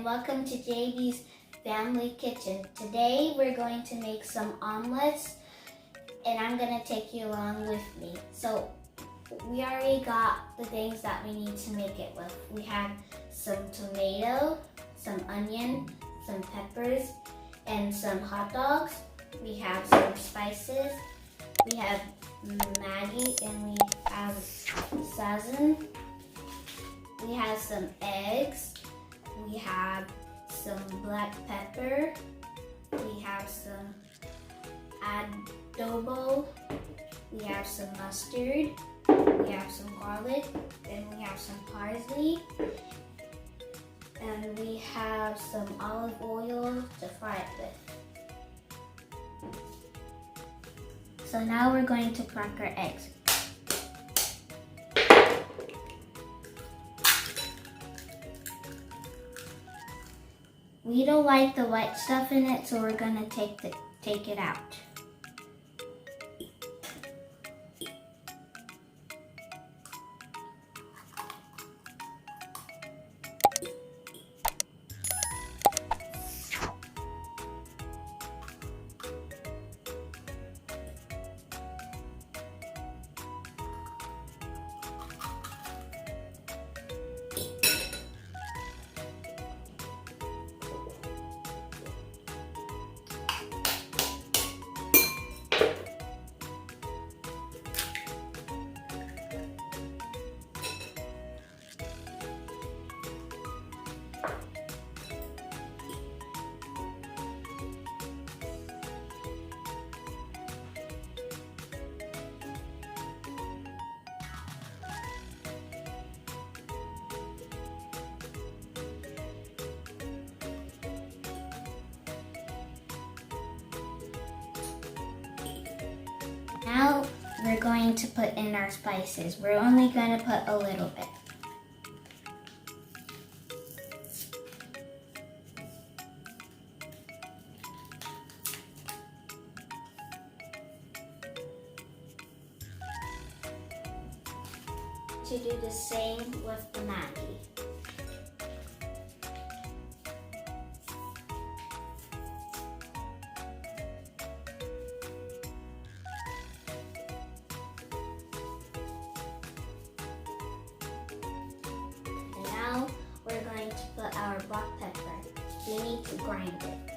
and welcome to JB's Family Kitchen. Today we're going to make some omelets and I'm going to take you along with me. So we already got the things that we need to make it with. We have some tomato, some onion, some peppers, and some hot dogs. We have some spices. We have Maggi and we have sazon. We have some eggs. We have some black pepper. We have some adobo. We have some mustard. We have some garlic. And we have some parsley. And we have some olive oil to fry it with. So now we're going to crack our eggs. We don't like the white stuff in it, so we're gonna take it out. Now we're going to put in our spices. We're only going to put a little bit. To do the same with the Maggi. Now we're going to put our black pepper. We need to grind it.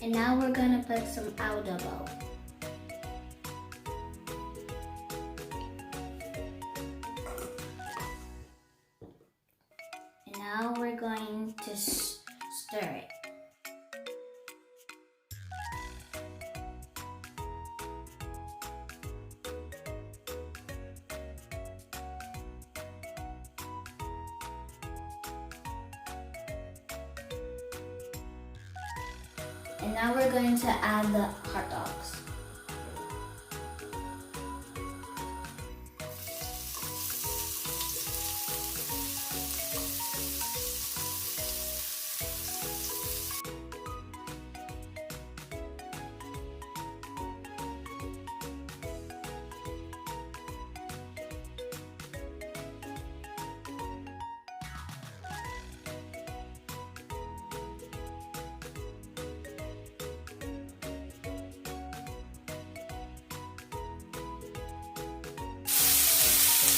And now we're going to put some adobo. And now we're going to stir it. And now we're going to add the hot dogs.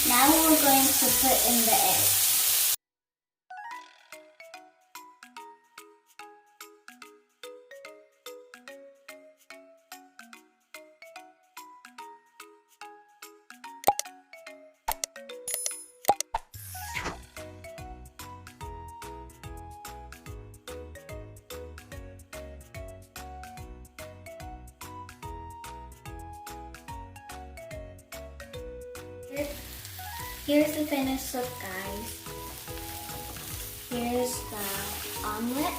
Now we're going to put in the eggs. Here's the finished look, guys. Here's the omelet.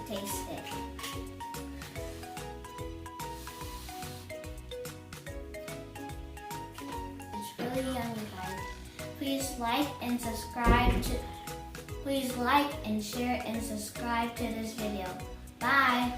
taste it. It's really yummy, guys. Please like and subscribe to. Please like and share and subscribe to this video. Bye.